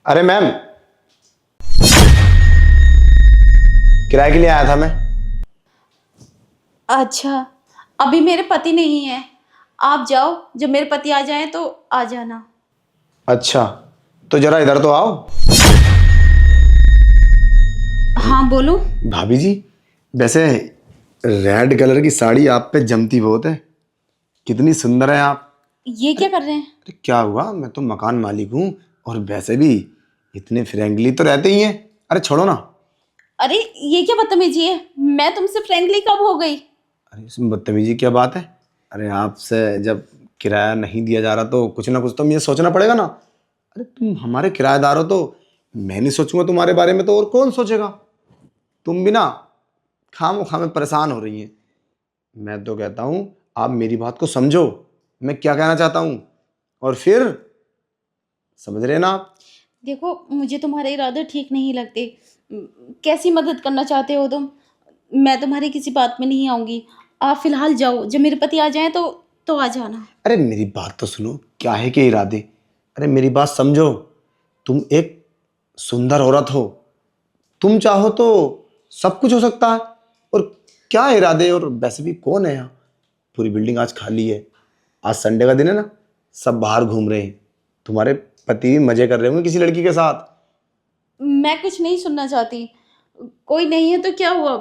अरे मैम, किराए के लिए आया था मैं। अच्छा, अभी मेरे पति नहीं है। आप जाओ, जब मेरे पति आ जाएं तो आ जाना। अच्छा, तो जरा इधर तो आओ। हाँ बोलो। भाभी जी, वैसे रेड कलर की साड़ी आप पे जमती बहुत है। कितनी सुंदर है आप। ये क्या कर रहे हैं? अरे क्या हुआ, मैं तो मकान मालिक हूँ। और वैसे भी इतने फ्रेंकली तो रहते ही हैं। अरे छोड़ो ना। अरे ये क्या बदतमीजी है? मैं तुमसे फ्रेंडली कब हो गई? अरे इसमें बदतमीजी क्या बात है। अरे आपसे जब किराया नहीं दिया जा रहा तो कुछ ना कुछ तो मुझे सोचना पड़ेगा ना। अरे तुम हमारे किराएदार हो तो मैं नहीं सोचूंगा तुम्हारे बारे में तो और कौन सोचेगा। तुम भी ना खामोखा में परेशान हो रही हैं। मैं तो कहता हूँ आप मेरी बात को समझो, मैं क्या कहना चाहता हूँ, और फिर समझ रहे ना आप। देखो, मुझे तुम्हारे इरादे ठीक नहीं लगते। कैसी मदद करना चाहते हो तुम? मैं तुम्हारी किसी बात में नहीं आऊंगी। आप फिलहाल जाओ, जब मेरे पति आ जाएं तो आ जाना। अरे मेरी बात तो सुनो, क्या है के इरादे। अरे मेरी बात समझो। तुम एक सुंदर औरत हो, तुम चाहो तो सब कुछ हो सकता है। और क्या इरादे, और वैसे भी कौन है यहाँ। पूरी बिल्डिंग आज खाली है। आज संडे का दिन है ना, सब बाहर घूम रहे हैं। तुम्हारे पति भी मजे कर रहे होंगे किसी लड़की के साथ। मैं कुछ नहीं सुनना चाहती। कोई नहीं है तो क्या हुआ?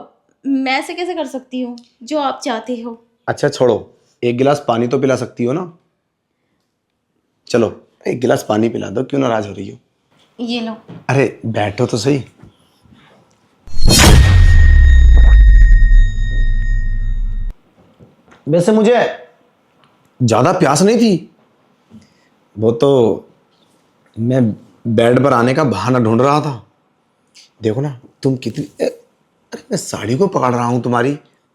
मैं ऐसे कैसे कर सकती हूँ जो आप चाहते हो? अच्छा छोड़ो, एक गिलास पानी तो पिला सकती हो ना। चलो एक गिलास पानी पिला दो, क्यों नाराज हो रही हो। ये लो। अरे बैठो तो सही। वैसे मुझे ज्यादा प्यास नहीं थी, वो तो मैं बेड पर आने का बहाना ढूंढ रहा था। देखो ना तुम कितनी अरे मैं साड़ी को पकड़ रहा हूं तुम्हारी,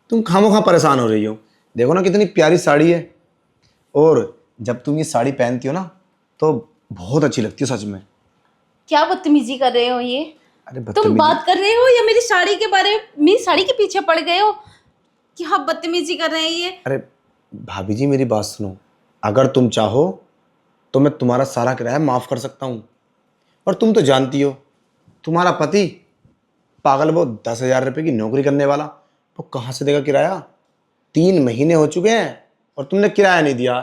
तुम खामोखा परेशान हो रही हो। देखो ना कितनी प्यारी साड़ी है। और जब तुम ये साड़ी पहनती हो ना तो बहुत अच्छी लगती हो सच में। क्या बदतमीजी कर रहे हो ये? अरे तुम बदतमीजी। बात कर रहे हो या मेरी साड़ी के बारे में, मेरी साड़ी के पीछे पड़ गए हो? क्या बदतमीजी कर रहे हैं ये? अरे भाभी जी मेरी बात सुनो। अगर तुम चाहो तो मैं तुम्हारा सारा किराया माफ कर सकता हूँ। और तुम तो जानती हो तुम्हारा पति पागल, वो 10,000 रुपये की नौकरी करने वाला, वो कहाँ से देगा किराया। 3 महीने हो चुके हैं और तुमने किराया नहीं दिया।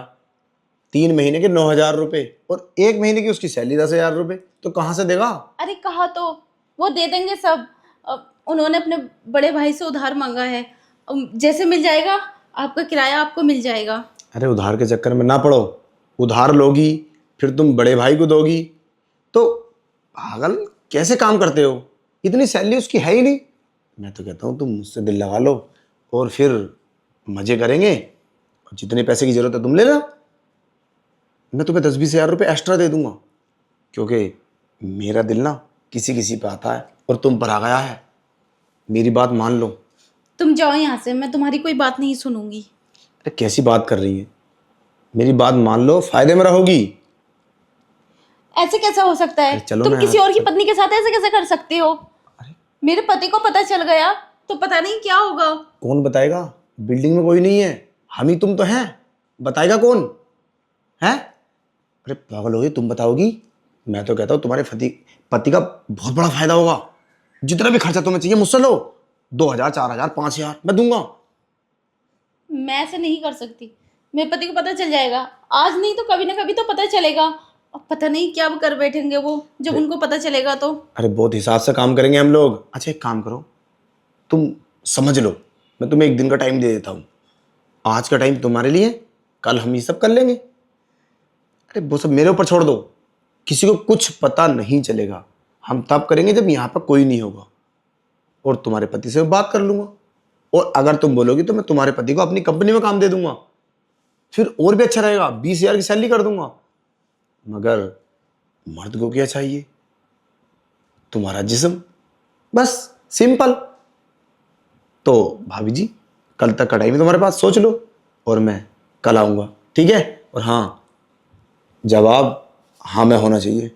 3 महीने के 9,000 रुपये और 1 महीने की उसकी सैलरी 10,000 रुपये, तो कहाँ से देगा। अरे कहा तो वो दे देंगे सब। उन्होंने अपने बड़े भाई से उधार मांगा है। जैसे मिल जाएगा, आपका किराया आपको मिल जाएगा। अरे उधार के चक्कर में ना पड़ो। उधार लोगी फिर तुम बड़े भाई को दोगी तो पागल कैसे काम करते हो। इतनी सैलरी उसकी है ही नहीं। मैं तो कहता हूँ तुम मुझसे दिल लगा लो और फिर मजे करेंगे। और जितने पैसे की जरूरत है तुम ले लो। मैं तुम्हें 10-20 हज़ार रुपये एक्स्ट्रा दे दूंगा, क्योंकि मेरा दिल ना किसी किसी पे आता है और तुम पर आ गया है। मेरी बात मान लो। तुम जाओ यहाँ से, मैं तुम्हारी कोई बात नहीं सुनूंगी। अरे कैसी बात कर रही है, मेरी बात मान लो, फायदे में रहोगी। ऐसे कैसा हो सकता है? अरे चलो तुम ना किसी यार। और की पत्नी के साथ ऐसे कैसे कर सकते हो? अरे मेरे पति को पता चल गया तो पता नहीं क्या होगा। कौन बताएगा, बिल्डिंग में कोई नहीं है, हम ही तुम तो हैं। बताएगा कौन है। अरे पागल होगी, तुम बताओगी। मैं तो कहता हूँ तुम्हारे पति पति का बहुत बड़ा फायदा होगा। जितना भी खर्चा तुम्हें चाहिए मुझसे लो। 2,000, 4,000, 5,000 मैं दूंगा। मैं ऐसे नहीं कर सकती। मेरे पति को पता चल जाएगा। आज नहीं तो कभी ना कभी तो पता चलेगा। अब पता नहीं क्या कर बैठेंगे वो जब उनको पता चलेगा तो। अरे बहुत हिसाब से काम करेंगे हम लोग। अच्छा एक काम करो, तुम समझ लो, मैं तुम्हें एक दिन का टाइम दे देता हूँ। आज का टाइम तुम्हारे लिए, कल हम ये सब कर लेंगे। अरे वो सब मेरे ऊपर छोड़ दो, किसी को कुछ पता नहीं चलेगा। हम तब करेंगे जब यहाँ पर कोई नहीं होगा। और तुम्हारे पति से बात कर लूंगा। और अगर तुम बोलोगी तो मैं तुम्हारे पति को अपनी कंपनी में काम दे दूंगा। फिर और भी अच्छा रहेगा, 20,000 की सैलरी कर दूंगा। मगर मर्द को क्या चाहिए, तुम्हारा जिस्म, बस सिंपल। तो भाभी जी कल तक का टाइम है तुम्हारे पास, सोच लो और मैं कल आऊंगा, ठीक है। और हाँ, जवाब हाँ में होना चाहिए।